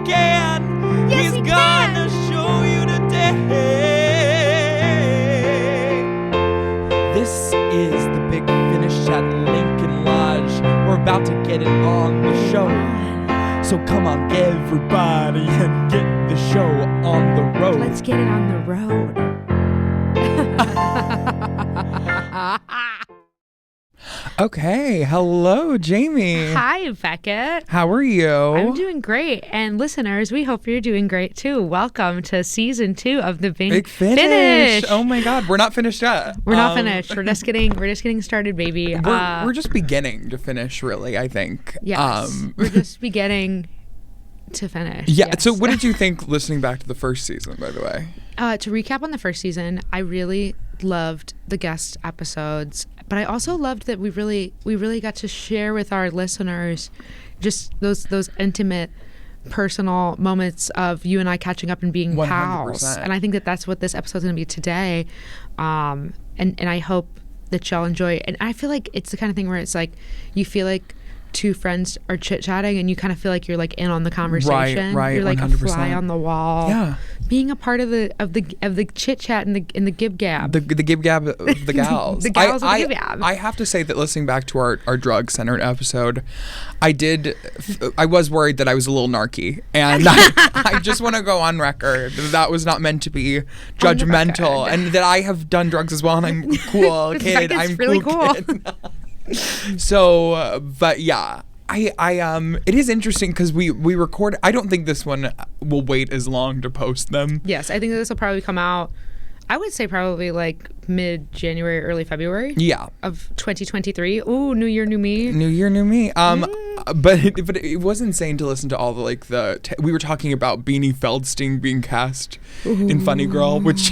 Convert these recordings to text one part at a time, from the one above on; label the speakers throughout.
Speaker 1: can.
Speaker 2: Yes,
Speaker 1: He's
Speaker 2: he
Speaker 1: gonna show you today. This is the Big Finish at Lincoln Lodge. We're about to get it on the show. So come on, everybody, and get the show on the road.
Speaker 2: Let's get it on the road.
Speaker 1: Okay, hello, Jamie.
Speaker 2: Hi, Beckett.
Speaker 1: How are you?
Speaker 2: I'm doing great. And listeners, we hope you're doing great too. Welcome to season 2 of the Big Finish.
Speaker 1: Oh my God, we're not finished yet.
Speaker 2: We're not finished. We're just getting started, baby.
Speaker 1: We're just beginning to finish, really, I think.
Speaker 2: Yes. We're just beginning to finish.
Speaker 1: Yeah.
Speaker 2: Yes.
Speaker 1: So what did you think listening back to the first season, by the way?
Speaker 2: To recap on the first season, I really loved the guest episodes, but I also loved that we really got to share with our listeners just those intimate, personal moments of you and I catching up and being
Speaker 1: 100%.
Speaker 2: pals. And I think that's what this episode's going to be today. And I hope that y'all enjoy it. And I feel like it's the kind of thing where it's like you feel like two friends are chit-chatting and you kind of feel like you're like in on the conversation.
Speaker 1: Right,
Speaker 2: you're like
Speaker 1: 100%.
Speaker 2: a fly on the wall.
Speaker 1: Yeah.
Speaker 2: Being a part of the chit-chat and the gib-gab.
Speaker 1: The gib-gab of the gals.
Speaker 2: The gals of the gib-gab.
Speaker 1: I have to say that listening back to our drug-centered episode, I was worried that I was a little narky. And I just want to go on record that was not meant to be judgmental. And that I have done drugs as well and I'm cool kid. I'm
Speaker 2: really cool.
Speaker 1: Kid. So, but yeah, it is interesting because we record. I don't think this one will wait as long to post them.
Speaker 2: Yes, I think this will probably come out, I would say probably like mid-January, early February.
Speaker 1: Yeah.
Speaker 2: Of 2023. Ooh, new year, new me.
Speaker 1: New year, new me. But it was insane to listen to all the we were talking about Beanie Feldstein being cast in Funny Girl, which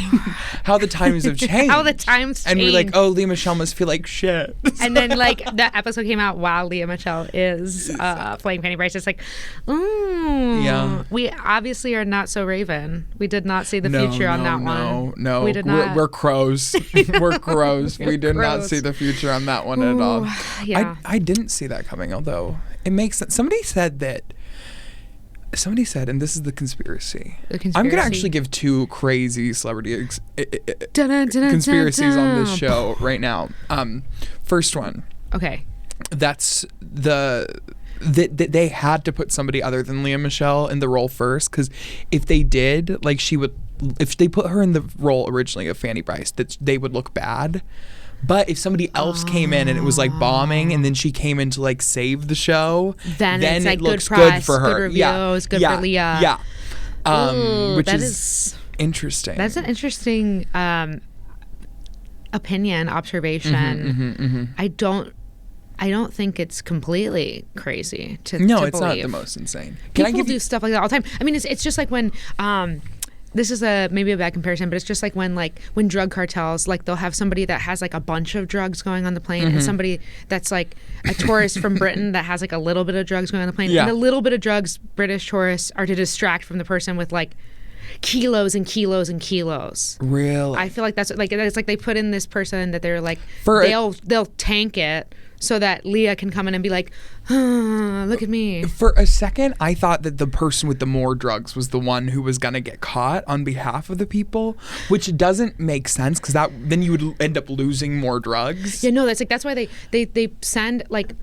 Speaker 1: how the times have changed.
Speaker 2: How the times changed.
Speaker 1: And we're like, oh, Lea Michele must feel like shit.
Speaker 2: And then like the episode came out while Lea Michele is playing Penny Bryce. It's like,
Speaker 1: yeah.
Speaker 2: We obviously are not so Raven. We did not see the future on that one.
Speaker 1: No,
Speaker 2: we did not.
Speaker 1: We're crows. We're crows. We did not see the future on that one at all.
Speaker 2: Yeah.
Speaker 1: I didn't see that coming, although it makes sense. Somebody said, and this is the conspiracy. I'm going to actually give two crazy celebrity conspiracies on this show right now. First one.
Speaker 2: Okay.
Speaker 1: That's they had to put somebody other than Lea Michele in the role first, because if they did, like if they put her in the role originally of Fanny Bryce, that they would look bad. But if somebody else came in and it was like bombing, and then she came in to like save the show, then
Speaker 2: it's like
Speaker 1: it looks
Speaker 2: good press,
Speaker 1: good for her.
Speaker 2: Good reviews, good for Lea.
Speaker 1: Yeah. Which
Speaker 2: that
Speaker 1: is interesting.
Speaker 2: That's an interesting opinion, observation. I don't think it's completely crazy to
Speaker 1: No,
Speaker 2: to
Speaker 1: it's
Speaker 2: believe.
Speaker 1: not the most insane.
Speaker 2: People do stuff like that all the time. I mean, it's just like when this is maybe a bad comparison, but it's just like when drug cartels, like they'll have somebody that has like a bunch of drugs going on the plane, and somebody that's like a tourist from Britain that has like a little bit of drugs going on the plane, and a little bit of drugs British tourists are to distract from the person with like kilos and kilos and kilos.
Speaker 1: Really?
Speaker 2: I feel like it's like they put in this person that they're like they'll tank it so that Lea can come in and be like, look at me.
Speaker 1: For a second, I thought that the person with the more drugs was the one who was gonna get caught on behalf of the people, which doesn't make sense, because then you would end up losing more drugs.
Speaker 2: Yeah, no, that's why they send like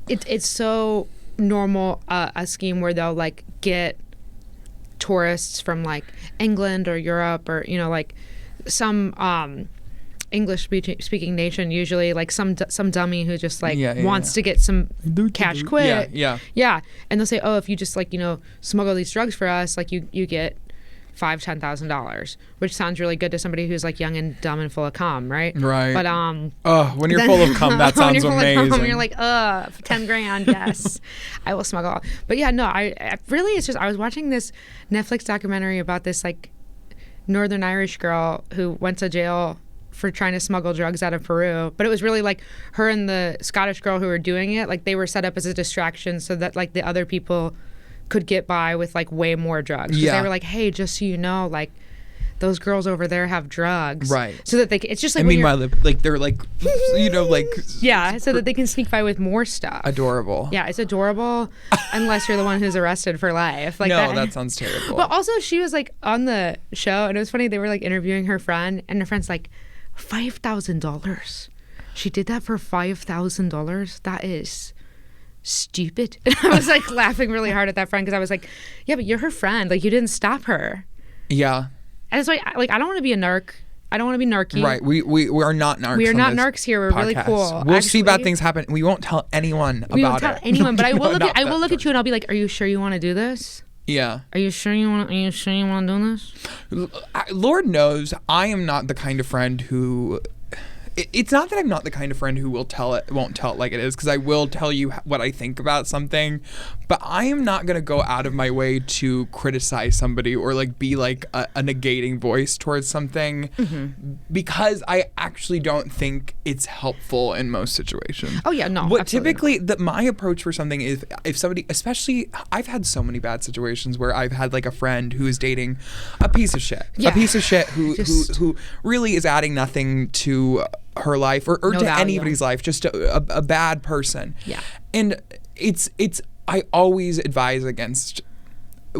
Speaker 2: it's so normal a scheme where they'll like get tourists from like England or Europe or like some English speaking nation, usually like some dummy who just like wants to get some cash quick. Yeah. And they'll say, oh, if you just like smuggle these drugs for us, like you get $5,000-$10,000, which sounds really good to somebody who's like young and dumb and full of cum, right?
Speaker 1: Right.
Speaker 2: But
Speaker 1: when you're full of cum, that sounds amazing. Cum,
Speaker 2: you're like, $10,000, yes, I will smuggle. But yeah, no, I really, it's just I was watching this Netflix documentary about this like Northern Irish girl who went to jail for trying to smuggle drugs out of Peru, but it was really like her and the Scottish girl who were doing it, like they were set up as a distraction so that like the other people could get by with like way more drugs. They were like, hey, just so you know, like those girls over there have drugs,
Speaker 1: right?
Speaker 2: So that it's just like,
Speaker 1: and meanwhile, they're like,
Speaker 2: yeah, so that they can sneak by with more stuff.
Speaker 1: Adorable.
Speaker 2: Yeah, it's adorable, unless you're the one who's arrested for life. Like,
Speaker 1: no, that sounds terrible.
Speaker 2: But also, she was like on the show, and it was funny. They were like interviewing her friend, and her friend's like, $5,000. She did that for $5,000. That is stupid. I was like laughing really hard at that friend, because I was like, yeah, but you're her friend. Like, you didn't stop her.
Speaker 1: Yeah.
Speaker 2: And it's like I don't want to be a narc. I don't want to be narky.
Speaker 1: Right. We are not narcs.
Speaker 2: We are not narcs here. We're really cool.
Speaker 1: We'll see bad things happen. We won't tell anyone about it.
Speaker 2: We won't tell anyone. But I will look at you and I'll be like, "Are you sure you want to do this?
Speaker 1: Yeah.
Speaker 2: Are you sure you want to do this?"
Speaker 1: Lord knows I am not the kind of friend who. It's not that I'm not the kind of friend who won't tell it like it is, because I will tell you what I think about something, but I am not going to go out of my way to criticize somebody or like be like a negating voice towards something, because I actually don't think it's helpful in most situations.
Speaker 2: Oh yeah, no.
Speaker 1: What typically my approach for something is, if somebody, especially, I've had so many bad situations where I've had like a friend who is dating a piece of shit, who really is adding nothing to her life or to anybody's life, just a bad person.
Speaker 2: Yeah.
Speaker 1: And it's I always advise against.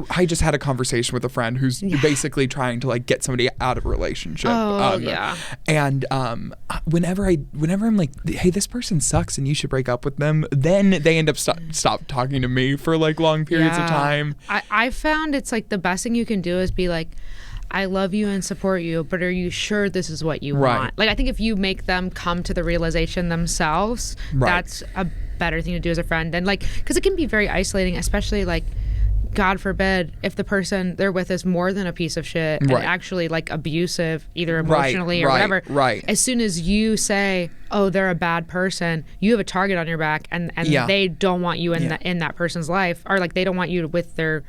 Speaker 1: I just had a conversation with a friend who's basically trying to like get somebody out of a relationship.
Speaker 2: Yeah.
Speaker 1: And whenever I'm like, hey, this person sucks and you should break up with them, then they end up stop talking to me for like long periods of time.
Speaker 2: I found it's like the best thing you can do is be like, I love you and support you, but are you sure this is what you want? Like, I think if you make them come to the realization themselves, that's a better thing to do as a friend. And like, because it can be very isolating, especially like, God forbid, if the person they're with is more than a piece of shit and actually like abusive, either emotionally or whatever. Right. As soon as you say, oh, they're a bad person, you have a target on your back, and they don't want you in that person's life, or like they don't want you with their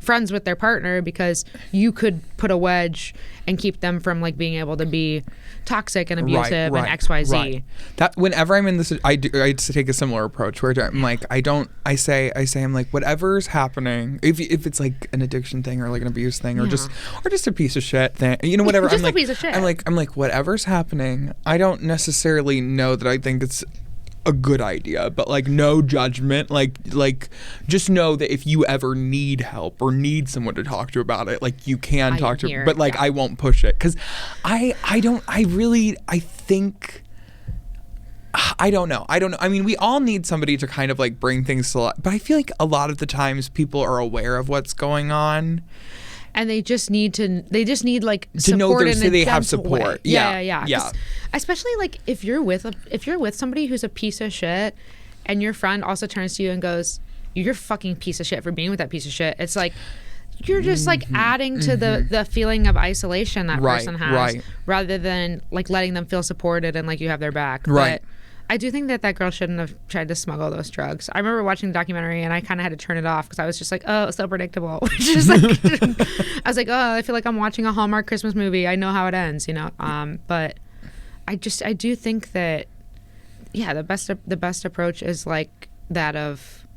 Speaker 2: friends with their partner, because you could put a wedge and keep them from like being able to be toxic and abusive and XYZ.
Speaker 1: Right. That whenever I'm in this, I take a similar approach where I'm like, I say I'm like, whatever's happening, if it's like an addiction thing or like an abuse thing or just a piece of shit thing, whatever.
Speaker 2: Just
Speaker 1: I'm like,
Speaker 2: a piece of shit.
Speaker 1: I'm like, whatever's happening, I don't necessarily know that I think it's a good idea, but like no judgment, like just know that if you ever need help or need someone to talk to about it, like you can talk to, but like I won't push it, because I don't know. I mean, we all need somebody to kind of like bring things to light, but I feel like a lot of the times people are aware of what's going on.
Speaker 2: And they just need like
Speaker 1: to
Speaker 2: support
Speaker 1: know
Speaker 2: in a
Speaker 1: they have
Speaker 2: gentle
Speaker 1: support.
Speaker 2: way. Yeah. Especially like if you're with somebody who's a piece of shit, and your friend also turns to you and goes, "You're a fucking piece of shit for being with that piece of shit." It's like you're just like adding to the feeling of isolation that person has, rather than like letting them feel supported and like you have their back.
Speaker 1: Right.
Speaker 2: But I do think that girl shouldn't have tried to smuggle those drugs. I remember watching the documentary and I kind of had to turn it off because I was just like, oh, it's so predictable. Just like, I was like, oh, I feel like I'm watching a Hallmark Christmas movie. I know how it ends, But I do think that, the best approach is like that of,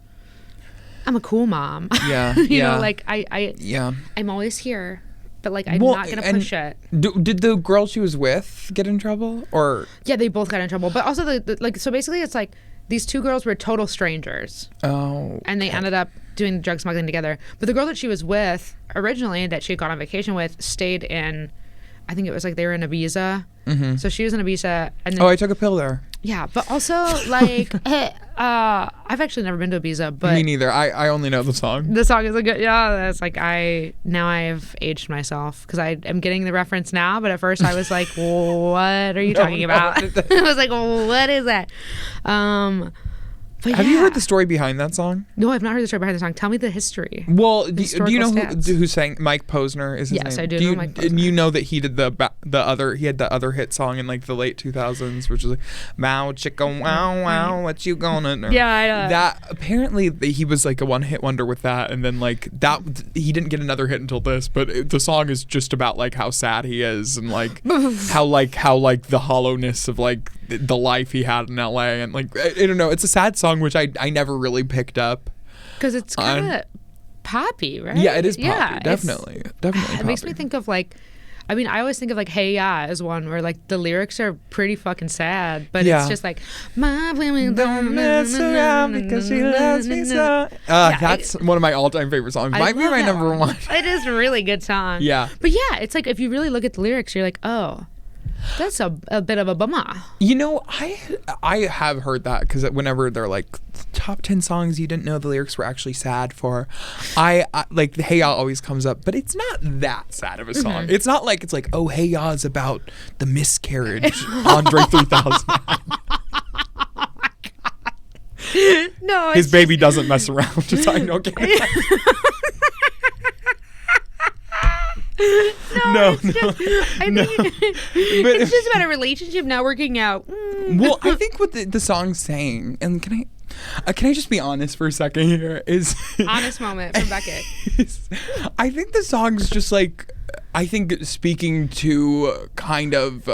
Speaker 2: I'm a cool mom.
Speaker 1: Yeah.
Speaker 2: Like I'm always here. But like I'm not gonna push it.
Speaker 1: Did the girl she was with get in trouble, or?
Speaker 2: Yeah, they both got in trouble. But also so basically it's like these two girls were total strangers.
Speaker 1: Oh.
Speaker 2: And they ended up doing drug smuggling together. But the girl that she was with originally, that she had gone on vacation with, stayed in, I think it was like they were in Ibiza. Mm-hmm. So she was in Ibiza. And then,
Speaker 1: I took a pill there.
Speaker 2: Yeah, but also like I've actually never been to Ibiza, but
Speaker 1: me neither. I only know the song.
Speaker 2: The song is a good, that's like I've aged myself because I am getting the reference now, but at first I was like, what are you talking about? I was like, what is that? But
Speaker 1: have you heard the story behind that song?
Speaker 2: No, I've not heard the story behind the song. Tell me the history.
Speaker 1: Well, do you know who sang? Mike Posner is his name.
Speaker 2: Yes, I do know Mike Posner.
Speaker 1: And you know that he did he had the other hit song in like the late 2000s, which is like, "Wow, chicka, wow, wow, what you gonna do?"
Speaker 2: Yeah, I know.
Speaker 1: That apparently he was like a one-hit wonder with that, and then like that he didn't get another hit until this. But the song is just about like how sad he is and like how the hollowness of like the life he had in LA, and like I don't know, it's a sad song which I never really picked up
Speaker 2: because it's kind of poppy, right?
Speaker 1: Yeah, it is poppy. Definitely
Speaker 2: it makes me think of like I mean, I always think of like Hey Ya as one where like the lyrics are pretty fucking sad, but
Speaker 1: Yeah.
Speaker 2: it's just like my women
Speaker 1: Don't mess around because she loves me so. That's one of my all-time favorite songs. Might be
Speaker 2: love
Speaker 1: my
Speaker 2: that
Speaker 1: number one.
Speaker 2: It is a really good song.
Speaker 1: Yeah.
Speaker 2: But yeah, it's like if you really look at the lyrics, you're like, oh, that's a bit of a bummer.
Speaker 1: You know, I have heard that because whenever they're like top 10 songs you didn't know the lyrics were actually sad for, I like the Hey Ya always comes up, but it's not that sad of a song. It's not like it's like, oh, Hey Ya is about the miscarriage, Andre 3000.
Speaker 2: No,
Speaker 1: His baby doesn't mess around. Just I don't get it. No.
Speaker 2: I think it's just about a relationship not working out.
Speaker 1: Well, I think what the song's saying, and can I just be honest for a second here? Is
Speaker 2: honest moment from Beckett.
Speaker 1: I think the song's just like, I think speaking to kind of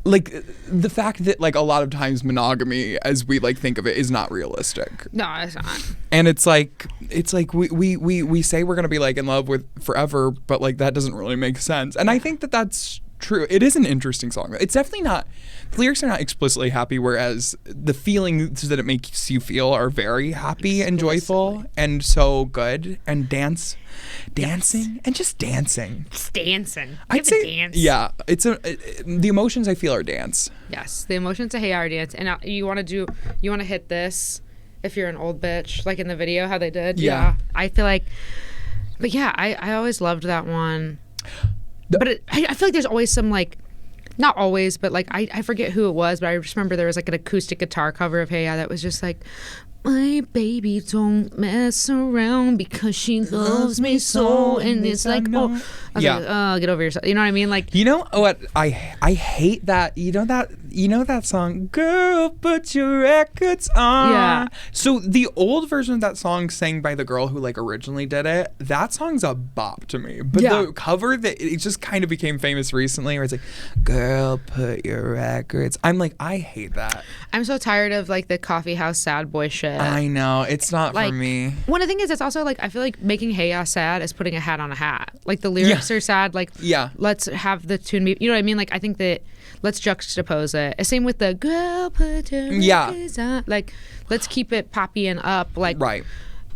Speaker 1: like the fact that like a lot of times monogamy as we like think of it is not realistic.
Speaker 2: No, it's not.
Speaker 1: And it's like we say we're gonna be like in love with forever, but like that doesn't really make sense. And I think that that's true. It is an interesting song. It's definitely not, the lyrics are not explicitly happy, whereas the feelings that it makes you feel are very happy and joyful and so good. And dancing and just dancing.
Speaker 2: It's dancing.
Speaker 1: I'd say
Speaker 2: dance.
Speaker 1: yeah. The emotions I feel are dance.
Speaker 2: Yes, the emotions of Hey Ya are dance. And you want to hit this if you're an old bitch, like in the video how they did.
Speaker 1: Yeah.
Speaker 2: I feel like, but yeah, I always loved that one. But I feel like there's always some like, not always, but like I forget who it was, but I just remember there was like an acoustic guitar cover of Hey Ya that was just like, my baby don't mess around because she loves me so, and it's like, oh, I was
Speaker 1: yeah,
Speaker 2: like, oh, get over yourself. You know what I mean? Like,
Speaker 1: you know what? I hate that. You know that song, girl, put your records on.
Speaker 2: Yeah.
Speaker 1: So the old version of that song sang by the girl who like originally did it, that song's a bop to me. But the cover that it just kind of became famous recently, where it's like, girl, put your records. I'm like, I hate that.
Speaker 2: I'm so tired of like the coffee house sad boy shit.
Speaker 1: I know, it's not
Speaker 2: like,
Speaker 1: for me.
Speaker 2: One of the things is, it's also like, I feel like making Hey Ya sad is putting a hat on a hat. Like the lyrics are sad. Like, let's have the tune be, you know what I mean? Like, I think that let's juxtapose it. Same with the girl put your records on. Like, let's keep it poppy and up. Like,
Speaker 1: right.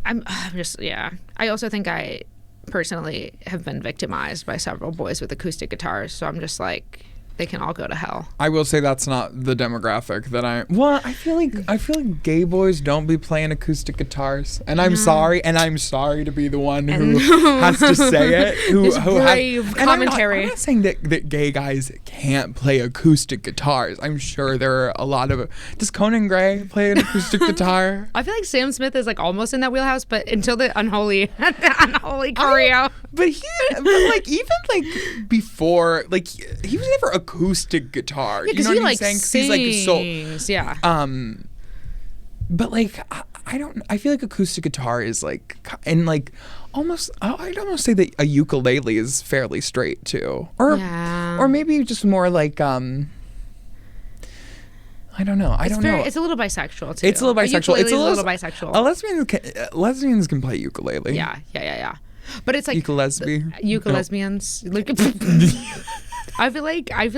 Speaker 2: I'm just, I also think I personally have been victimized by several boys with acoustic guitars. So I'm just like, they can all go to hell.
Speaker 1: I will say that's not the demographic that I feel like gay boys don't be playing acoustic guitars, and I'm sorry to be the one who has to say it. Who
Speaker 2: brave commentary.
Speaker 1: I'm not saying that gay guys can't play acoustic guitars. I'm sure there are a lot of. Does Conan Gray play an acoustic guitar?
Speaker 2: I feel like Sam Smith is like almost in that wheelhouse, but until the unholy choreo.
Speaker 1: But like even like before, like he was never acoustic guitar.
Speaker 2: Yeah,
Speaker 1: you know
Speaker 2: he
Speaker 1: what I'm
Speaker 2: like
Speaker 1: saying?
Speaker 2: sings.
Speaker 1: He's like so.
Speaker 2: Yeah.
Speaker 1: But like I feel like acoustic guitar is like, and like almost, I'd almost say that a ukulele is fairly straight too, or maybe just more like I don't know. I don't know.
Speaker 2: It's a little bisexual too.
Speaker 1: It's a little bisexual.
Speaker 2: It's a little bisexual.
Speaker 1: Lesbians can play ukulele.
Speaker 2: Yeah. But it's like ukulesbians. I feel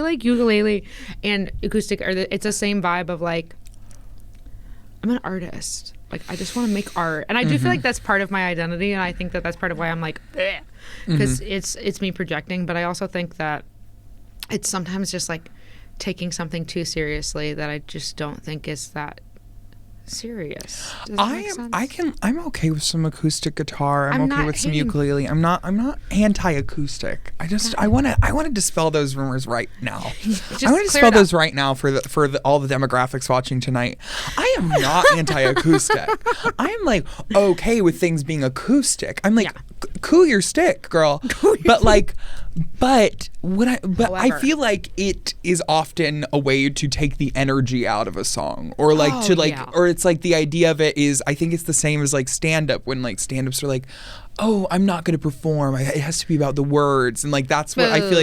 Speaker 2: like ukulele and acoustic it's the same vibe of like, I'm an artist. Like, I just want to make art, and I do feel like that's part of my identity, and I think that that's part of why I'm like, because it's me projecting. But I also think that it's sometimes just like taking something too seriously that I just don't think is that serious. Does that make sense?
Speaker 1: I'm okay with some acoustic guitar. I'm okay with some ukulele. I'm not anti-acoustic. I want to dispel those rumors right now. I want to dispel those right now for all the demographics watching tonight. I am not anti-acoustic. I am like okay with things being acoustic. I'm like cool your stick, girl. But I feel like it is often a way to take the energy out of a song, or like or it's like the idea of it is, I think it's the same as like stand-up, when like stand-ups are like, oh, I'm not going to perform, it has to be about the words, and like that's what I feel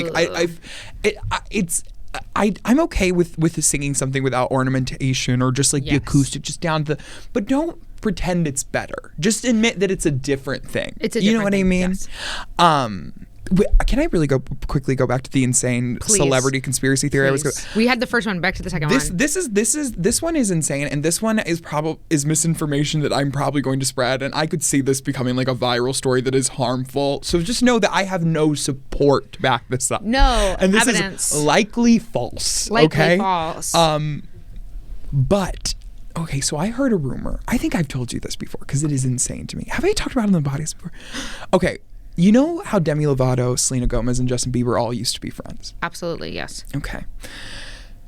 Speaker 1: like I'm okay with singing something without ornamentation, or just like the acoustic, just down to but don't pretend it's better. Just admit that it's a different thing. You know what I mean?
Speaker 2: Yes.
Speaker 1: Can I really quickly go back to the insane
Speaker 2: Please.
Speaker 1: celebrity conspiracy theory?
Speaker 2: We had the first one. Back to the second one.
Speaker 1: This one is insane, and this one is misinformation that I'm probably going to spread, and I could see this becoming like a viral story that is harmful. So just know that I have no support to back this up.
Speaker 2: No
Speaker 1: and this
Speaker 2: evidence.
Speaker 1: is likely false.
Speaker 2: Likely false.
Speaker 1: But. Okay, so I heard a rumor. I think I've told you this before because it is insane to me. Have I talked about it on the podcast before? Okay, you know how Demi Lovato, Selena Gomez, and Justin Bieber all used to be friends?
Speaker 2: Absolutely, yes.
Speaker 1: Okay.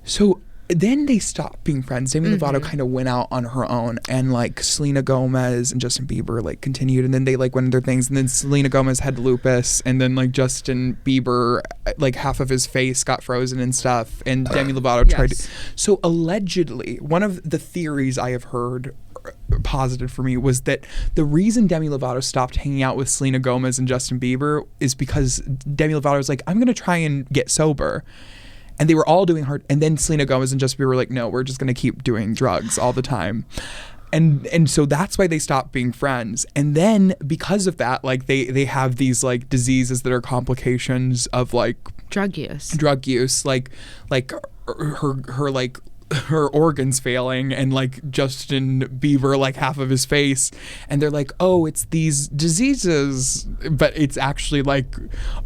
Speaker 1: So then they stopped being friends. Demi Lovato kind of went out on her own, and like Selena Gomez and Justin Bieber like continued, and then they like went into their things, and then Selena Gomez had lupus, and then like Justin Bieber, like half of his face got frozen and stuff, and Demi Lovato tried to. So allegedly, one of the theories I have heard posited for me was that the reason Demi Lovato stopped hanging out with Selena Gomez and Justin Bieber is because Demi Lovato was like, I'm gonna try and get sober. And they were all doing hard. And then Selena Gomez and Justin Bieber were like, no, we're just going to keep doing drugs all the time. And so that's why they stopped being friends. And then because of that, like they have these like diseases that are complications of like
Speaker 2: drug use,
Speaker 1: like her organs failing, and like Justin Bieber like half of his face, and they're like, oh, it's these diseases, but it's actually like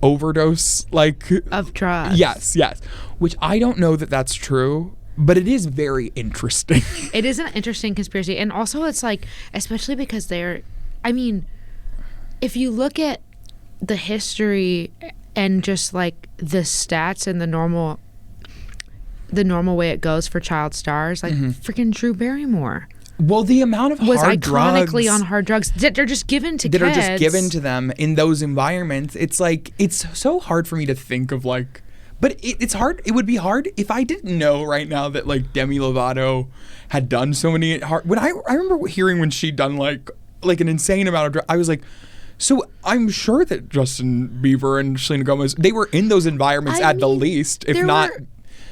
Speaker 1: overdose like
Speaker 2: of drugs.
Speaker 1: Yes, which I don't know that that's true, but it is very interesting.
Speaker 2: It is an interesting conspiracy, and also it's like, especially because I mean, if you look at the history and just like the stats and the normal way it goes for child stars, like freaking Drew Barrymore.
Speaker 1: Well, the amount of
Speaker 2: was
Speaker 1: hard
Speaker 2: iconically
Speaker 1: drugs
Speaker 2: on hard drugs that they're just given to
Speaker 1: that
Speaker 2: kids.
Speaker 1: are just given to them in those environments. It's like, it's so hard for me to think of like, but it's hard. It would be hard if I didn't know right now that like Demi Lovato had done so many hard. When I remember hearing when she'd done like an insane amount of drugs, I was like, so I'm sure that Justin Bieber and Selena Gomez, they were in those environments at the least, if not.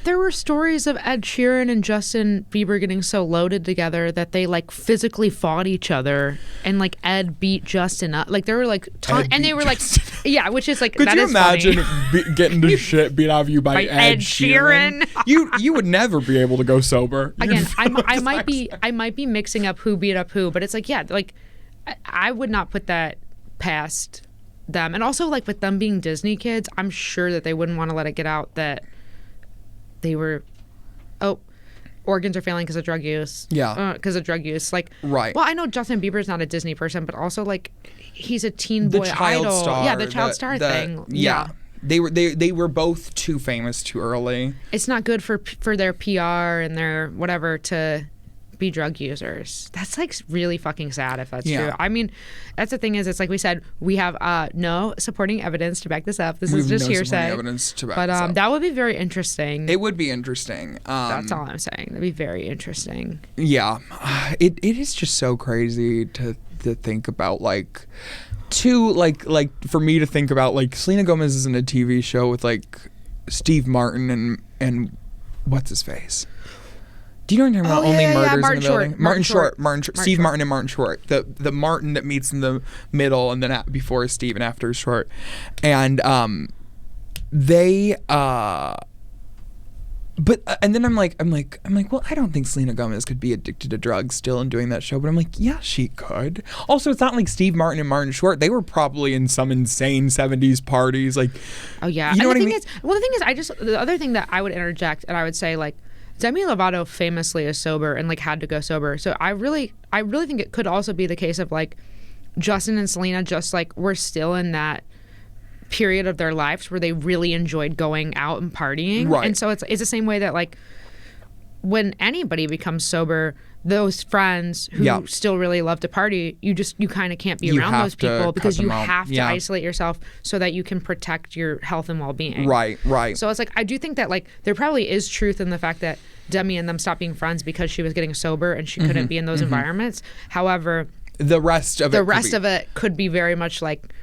Speaker 2: There were stories of Ed Sheeran and Justin Bieber getting so loaded together that they like physically fought each other, and like Ed beat Justin up. Like there were like and they were like, yeah, which is like,
Speaker 1: could
Speaker 2: that
Speaker 1: you
Speaker 2: is
Speaker 1: imagine
Speaker 2: funny.
Speaker 1: getting the shit beat out of you by Ed Sheeran? You would never be able to go sober.
Speaker 2: Again, I might be mixing up who beat up who, but it's like, yeah, like I would not put that past them. And also like with them being Disney kids, I'm sure that they wouldn't want to let it get out that they were, organs are failing because of drug use.
Speaker 1: Yeah.
Speaker 2: Because of drug use. Like,
Speaker 1: right.
Speaker 2: Well, I know Justin Bieber's not a Disney person, but also like he's a teen boy
Speaker 1: child
Speaker 2: idol.
Speaker 1: Star,
Speaker 2: yeah, the child star thing.
Speaker 1: Yeah. They were both too famous too early.
Speaker 2: It's not good for their PR and their whatever to be drug users. That's like really fucking sad if that's true. I mean, that's the thing is, it's like we said, we have no supporting evidence to back this up. This is just hearsay.
Speaker 1: Evidence to back
Speaker 2: but
Speaker 1: this up.
Speaker 2: that would be very interesting.
Speaker 1: It would be interesting.
Speaker 2: That's all I'm saying. That'd be very interesting.
Speaker 1: Yeah, it is just so crazy to think about like. Like for me to think about like Selena Gomez is in a TV show with like Steve Martin and what's his face. Do you know what I'm talking about? Only Murders in the Building. Martin Short. Steve Martin and Martin Short. The Martin that meets in the middle and then before Steve and after Short, and they but and then I'm like, well, I don't think Selena Gomez could be addicted to drugs still and doing that show, but I'm like, yeah, she could. Also, it's not like Steve Martin and Martin Short. They were probably in some insane 70s parties, like.
Speaker 2: Oh yeah.
Speaker 1: You know
Speaker 2: and
Speaker 1: what I mean?
Speaker 2: The thing is, the other thing that I would interject and I would say, like, Demi Lovato famously is sober and like had to go sober. So I really think it could also be the case of like Justin and Selena just like were still in that period of their lives where they really enjoyed going out and partying.
Speaker 1: Right.
Speaker 2: And so it's the same way that like when anybody becomes sober, those friends who still really love to party, you kind of can't be around those people because you have to isolate yourself so that you can protect your health and well-being.
Speaker 1: Right.
Speaker 2: So it's like, I do think that like there probably is truth in the fact that Demi and them stopped being friends because she was getting sober and she couldn't be in those environments. However,
Speaker 1: the rest of it could be very much like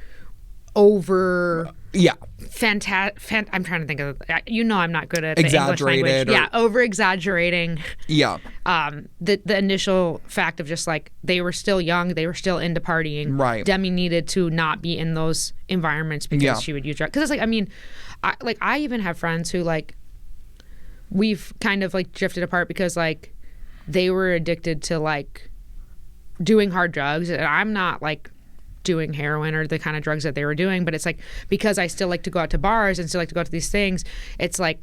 Speaker 2: over
Speaker 1: Yeah.
Speaker 2: I'm trying to think of I'm not good at the English language. Over exaggerating.
Speaker 1: Yeah.
Speaker 2: The initial fact of just like they were still young, they were still into partying.
Speaker 1: Right.
Speaker 2: Demi needed to not be in those environments because she would use drugs. Because it's like, I mean, I even have friends who like we've kind of like drifted apart because like they were addicted to like doing hard drugs, and I'm not like doing heroin or the kind of drugs that they were doing, but it's like because I still like to go out to bars and still like to go out to these things, it's like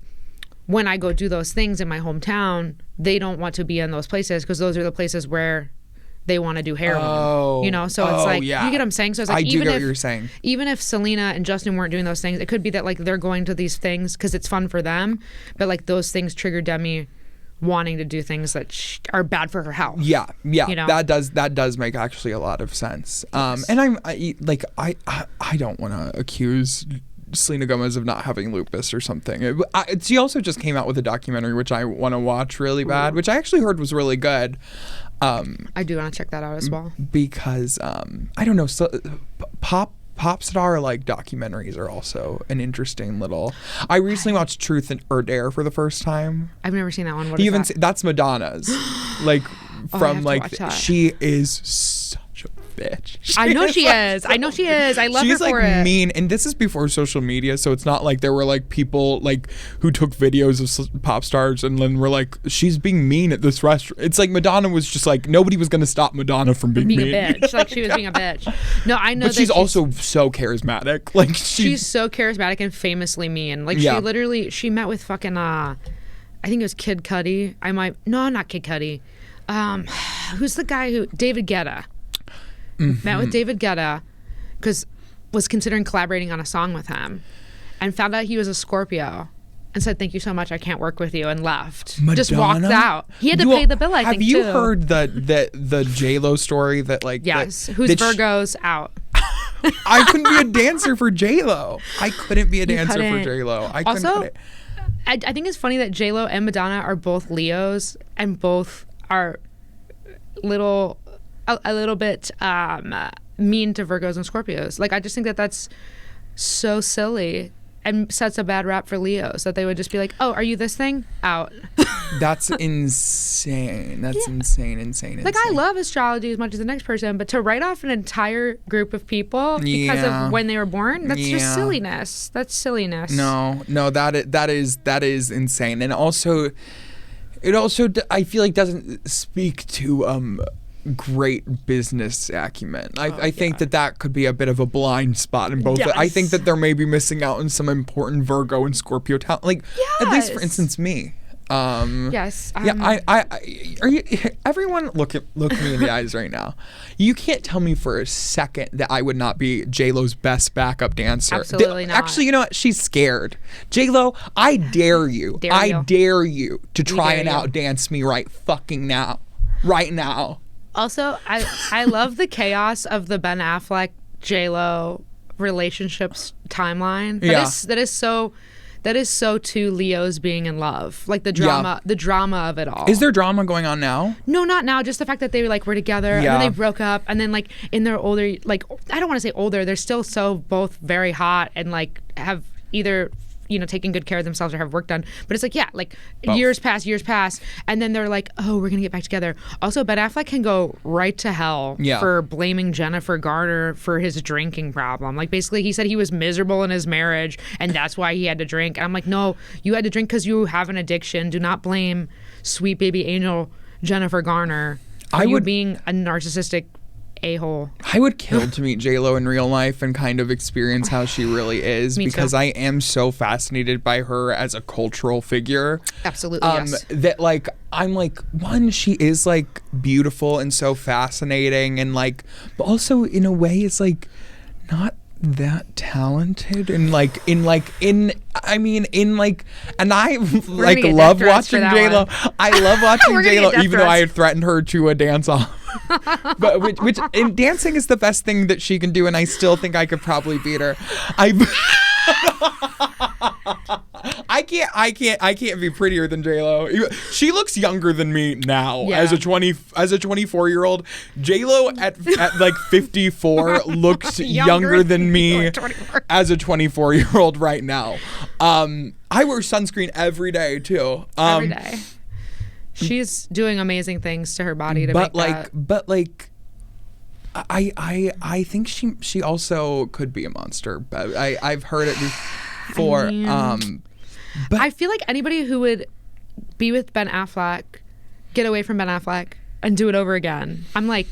Speaker 2: when I go do those things in my hometown, they don't want to be in those places because those are the places where they want to do heroin. You know, so it's like you get what I'm saying. So it's like
Speaker 1: I do get what you're saying.
Speaker 2: Even if Selena and Justin weren't doing those things, it could be that like they're going to these things because it's fun for them, but like those things trigger Demi wanting to do things that are bad for her health.
Speaker 1: Yeah,
Speaker 2: you know?
Speaker 1: that does make actually a lot of sense.
Speaker 2: Yes.
Speaker 1: And I don't want to accuse Selena Gomez of not having lupus or something. She also just came out with a documentary which I want to watch really bad, which I actually heard was really good.
Speaker 2: I do want to check that out as well
Speaker 1: because I don't know. So, pop star like documentaries are also an interesting little. I recently watched Truth or Dare for the first time.
Speaker 2: I've never seen that one. What is that?
Speaker 1: That's Madonna's. Like from like she is such a bitch.
Speaker 2: I know she is. I know she is. I love her for it.
Speaker 1: She's like mean, and this is before social media, so it's not like there were like people like who took videos of pop stars and then were like, she's being mean at this restaurant. It's like Madonna was just like nobody was gonna stop Madonna from being mean.
Speaker 2: A bitch. Like she was being a bitch. No, I know.
Speaker 1: But she's also so charismatic. Like
Speaker 2: she's so charismatic and famously mean. Like she met with fucking I think it was Kid Cudi. Not Kid Cudi. Who's the guy who David Guetta. Met with David Guetta because was considering collaborating on a song with him and found out he was a Scorpio and said, thank you so much, I can't work with you, and left.
Speaker 1: Madonna?
Speaker 2: Just walked out. He had to pay the bill, I think,
Speaker 1: Have you
Speaker 2: too.
Speaker 1: heard the J-Lo story that like...
Speaker 2: Yes, who's Virgo's out.
Speaker 1: I couldn't be a dancer for J-Lo. I couldn't be a dancer for J-Lo. I couldn't
Speaker 2: also,
Speaker 1: cut it.
Speaker 2: I think it's funny that J-Lo and Madonna are both Leos and both are a little bit mean to Virgos and Scorpios. Like I just think that that's so silly and sets a bad rap for Leos that they would just be like, oh, are you this thing? Out.
Speaker 1: That's insane. That's insane.
Speaker 2: Like I love astrology as much as the next person, but to write off an entire group of people because of when they were born, that's just silliness. That's silliness.
Speaker 1: No, that is insane. And also it also I feel like doesn't speak to great business acumen. I think that could be a bit of a blind spot in both.
Speaker 2: Yes.
Speaker 1: I think that they're maybe missing out on some important Virgo and Scorpio talent. Like at least for instance me.
Speaker 2: Yes.
Speaker 1: I are you everyone look me in the eyes right now. You can't tell me for a second that I would not be J-Lo's best backup dancer.
Speaker 2: Absolutely not.
Speaker 1: Actually, you know what? She's scared. J-Lo, I dare you. I dare you to try and outdance me right fucking now. Right now. Also,
Speaker 2: I love the chaos of the Ben Affleck J-Lo relationships timeline. That is so two Leos being in love. Like the drama of it all.
Speaker 1: Is there drama going on now?
Speaker 2: No, not now. Just the fact that they were together and then they broke up, and then like in their older, like I don't want to say older, they're still so both very hot and like have either taking good care of themselves or have work done. But it's like, both. years pass, and then they're like, oh, we're going to get back together. Also, Ben Affleck can go right to hell for blaming Jennifer Garner for his drinking problem. Like, basically, he said he was miserable in his marriage, and that's why he had to drink. And I'm like, no, you had to drink because you have an addiction. Do not blame sweet baby angel Jennifer Garner for you being a narcissistic a-hole.
Speaker 1: I would kill to meet J-Lo in real life and kind of experience how she really is because I am so fascinated by her as a cultural figure.
Speaker 2: Absolutely, yes.
Speaker 1: That like I'm like, one, she is like beautiful and so fascinating and like, but also in a way is like not that talented and and I like love watching J-Lo. I love watching J-Lo even though I had threatened her to a dance off. But which in dancing is the best thing that she can do, and I still think I could probably beat her. I can't be prettier than J-Lo. She looks younger than me now.
Speaker 2: Yeah.
Speaker 1: As a 24-year-old, J-Lo at like 54 looks younger than me as a 24-year-old right now. I wear sunscreen every day too.
Speaker 2: Every day. She's doing amazing things to her body to make that.
Speaker 1: But I think she also could be a monster. But I've heard it before. But
Speaker 2: I feel like anybody who would be with Ben Affleck, get away from Ben Affleck, and do it over again, I'm like,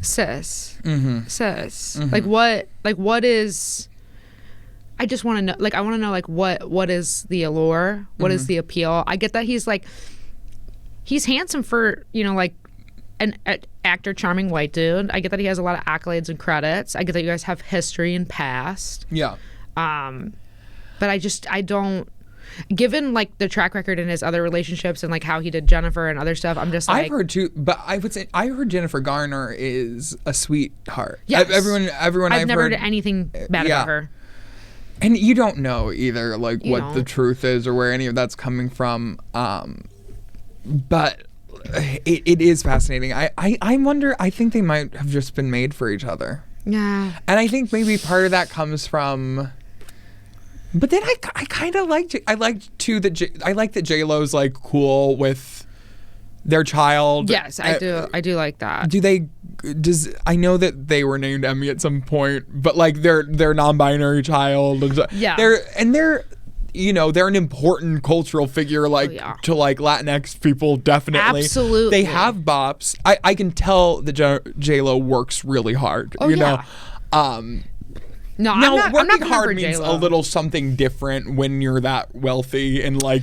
Speaker 2: sis. Like what is? I just want to know. Like I want to know. Like what is the allure? What is the appeal? I get that he's handsome for like an actor, charming white dude. I get that he has a lot of accolades and credits. I get that you guys have history and past.
Speaker 1: Yeah.
Speaker 2: But I don't. Given like the track record in his other relationships and like how he did Jennifer and other stuff, I'm just like,
Speaker 1: I've heard too, but I would say I heard Jennifer Garner is a sweetheart.
Speaker 2: Yes.
Speaker 1: Everyone
Speaker 2: I've never heard anything bad about her.
Speaker 1: And you don't know either, like what the truth is or where any of that's coming from. But it is fascinating. I wonder. I think they might have just been made for each other.
Speaker 2: Yeah.
Speaker 1: And I think maybe part of that comes from. But then I kind of liked it. I like that J-Lo's like cool with their child.
Speaker 2: Yes, I do. I do like that.
Speaker 1: I know that they were named Emmy at some point, but like they're non-binary child.
Speaker 2: Yeah.
Speaker 1: They're they're an important cultural figure, like to like Latinx people, definitely.
Speaker 2: Absolutely.
Speaker 1: They have bops. I can tell that J-Lo works really hard.
Speaker 2: Oh,
Speaker 1: you
Speaker 2: yeah.
Speaker 1: know.
Speaker 2: No,
Speaker 1: now,
Speaker 2: I'm
Speaker 1: working
Speaker 2: not
Speaker 1: hard means
Speaker 2: J-Lo.
Speaker 1: a little something different when you're that wealthy, and like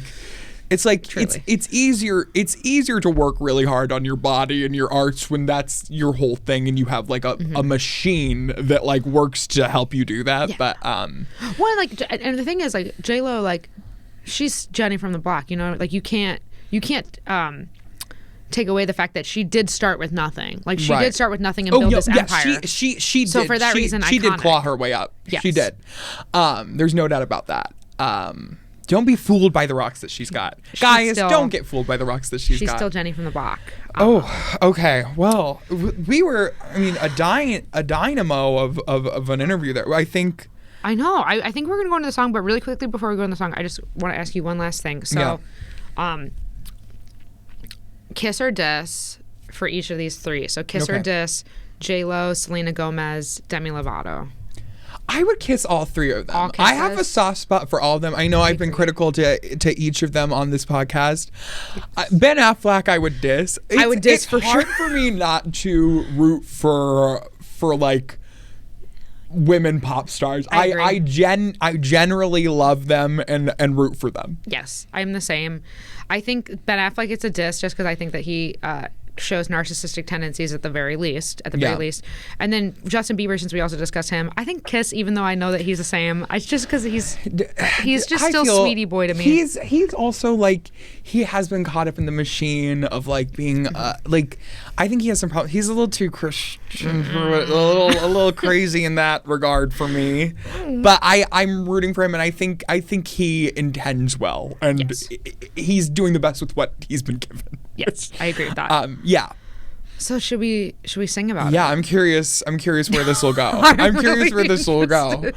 Speaker 1: it's like it's easier to work really hard on your body and your arts when that's your whole thing and you have like a machine that like works to help you do that.
Speaker 2: Yeah.
Speaker 1: But
Speaker 2: well, like, and the thing is, like, J-Lo, like, she's Jenny from the block, like you can't take away the fact that she did start with nothing. Like she did start with nothing and build this empire.
Speaker 1: She
Speaker 2: so
Speaker 1: did.
Speaker 2: For that reason,
Speaker 1: she did
Speaker 2: iconic.
Speaker 1: claw her way up.
Speaker 2: Yes.
Speaker 1: She did. There's no doubt about that. Don't be fooled by the rocks that she's got. Guys, don't get fooled by the rocks that she's got.
Speaker 2: She's still Jenny from the block.
Speaker 1: Okay. Well, we were, a dynamo of an interview there. I think.
Speaker 2: I know. I think we're going to go into the song, but really quickly before we go into the song, I just want to ask you one last thing. So, kiss or diss for each of these three. So kiss or diss, J-Lo, Selena Gomez, Demi Lovato.
Speaker 1: I would kiss all three of them.
Speaker 2: All
Speaker 1: I have a soft spot for all of them. I know I've been critical to each of them on this podcast. Ben Affleck, I would diss.
Speaker 2: I would diss for sure.
Speaker 1: It's hard for me not to root for like women pop stars. I generally love them and root for them.
Speaker 2: Yes, I'm the same. I think Ben Affleck gets a diss just because I think that he shows narcissistic tendencies at the very least. And then Justin Bieber, since we also discussed him, I think kiss, even though I know that he's the same. It's just because he's just still sweetie boy to me.
Speaker 1: He's also like, he has been caught up in the machine of like being like, I think he has some problems. He's a little too Christian, a little crazy in that regard for me. But I'm rooting for him, and I think he intends well, and he's doing the best with what he's been given.
Speaker 2: Yes, I agree with that.
Speaker 1: Yeah.
Speaker 2: So should we sing about it?
Speaker 1: Yeah, I'm curious where this will go. I'm curious where this will go.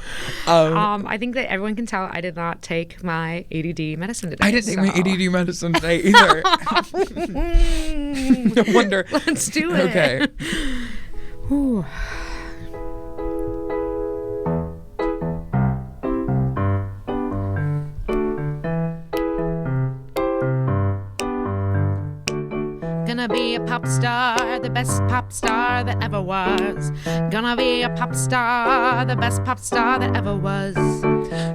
Speaker 2: I think that everyone can tell I did not take my ADD medicine today.
Speaker 1: I didn't take my ADD medicine today either. No wonder.
Speaker 2: Let's do it.
Speaker 1: Okay.
Speaker 2: Ooh. Gonna be a pop star, the best pop star that ever was. Gonna be a pop star, the best pop star that ever was.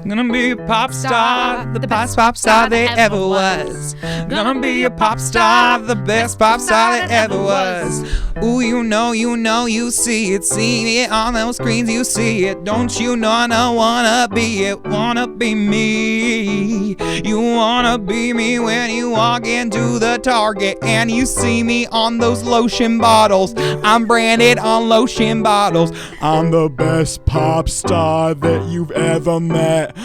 Speaker 1: Gonna be a pop star, the best pop star that ever was. Gonna be a pop star, the best pop star that ever was. Ooh, you know, you see it on those screens, you see it. Don't you know I don't wanna be it, wanna be me. You wanna be me when you walk into the Target and you see me on those lotion bottles. I'm branded on lotion bottles. I'm the best pop star that you've ever met.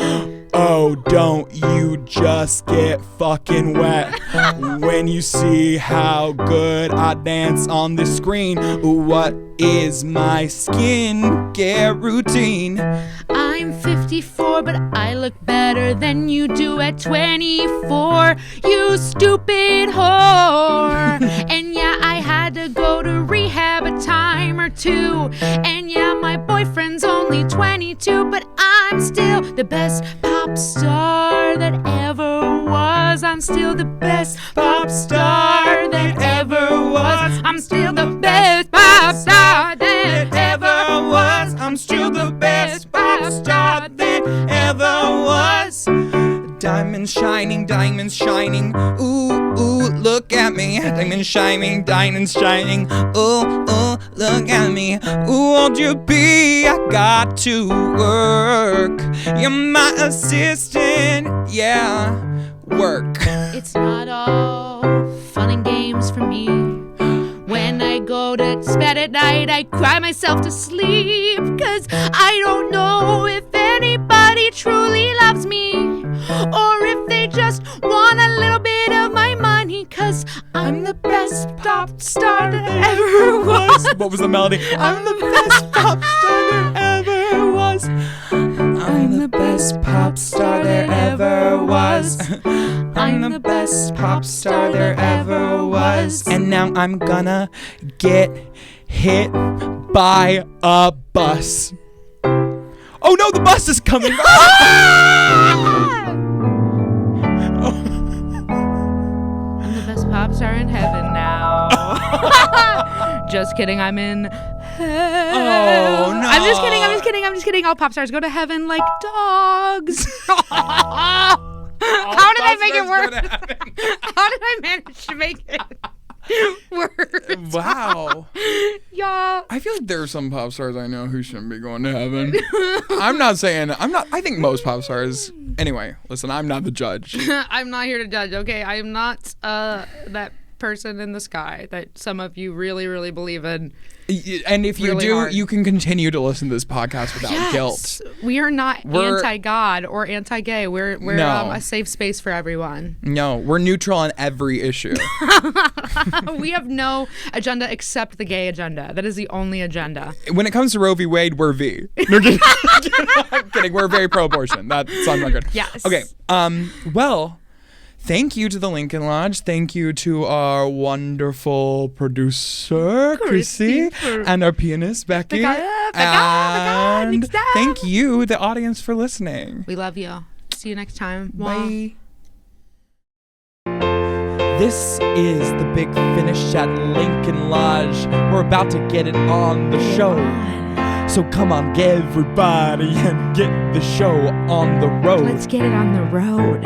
Speaker 1: Oh, don't you just get fucking wet when you see how good I dance on the screen. What is my skincare routine?
Speaker 2: I'm 54, but I look better than you do at 24, you stupid whore. And yeah, I had to go to rehab a time or two. And yeah, my boyfriend's only 22, but I'm still the best pop star that ever was. I'm still the best pop star that ever was. I'm still the best pop star that ever was. I'm still the best pop star that ever was.
Speaker 1: Diamonds shining, ooh, ooh, look at me. Diamonds shining, ooh, ooh, look at me. Ooh, won't you be? I got to work. You're my assistant, yeah, work.
Speaker 2: It's not all fun and games for me. When I go to bed at night, I cry myself to sleep, 'cause I don't know if anybody truly loves me, or if they just want a little bit of my money, 'cause I'm the best pop star that ever was.
Speaker 1: What was the melody? I'm the best pop star there ever was. I'm the best pop star there ever was. I'm the best pop star there ever was. And now I'm gonna get hit by a bus. Oh no, the bus is coming.
Speaker 2: I'm the best pop star in heaven now. Just kidding, I'm in heaven.
Speaker 1: Oh no.
Speaker 2: I'm just kidding. All pop stars go to heaven like dogs. How did I make it work? How did I manage to make it work?
Speaker 1: Wow.
Speaker 2: Y'all.
Speaker 1: I feel like there are some pop stars I know who shouldn't be going to heaven. I think most pop stars. Anyway, listen, I'm not the judge.
Speaker 2: I'm not here to judge, okay? I am not that person in the sky that some of you really, really believe in.
Speaker 1: And if you
Speaker 2: really
Speaker 1: do,
Speaker 2: hard.
Speaker 1: you can continue to listen to this podcast without guilt.
Speaker 2: We are not anti-God or anti-gay. We're
Speaker 1: No.
Speaker 2: a safe space for everyone.
Speaker 1: No, we're neutral on every issue.
Speaker 2: We have no agenda except the gay agenda. That is the only agenda.
Speaker 1: When it comes to Roe v. Wade, we're V. No, kidding. I'm kidding. We're very pro-abortion. That's on record.
Speaker 2: Yes.
Speaker 1: Okay. Well, thank you to the Lincoln Lodge. Thank you to our wonderful producer, Chrissy, and our pianist, Beckett. And thank you, the audience, for listening.
Speaker 2: We love you. See you next time.
Speaker 1: Bye. This is the big finish at Lincoln Lodge. We're about to get it on the show. So come on, everybody, and get the show on the road.
Speaker 2: Let's get it on the road.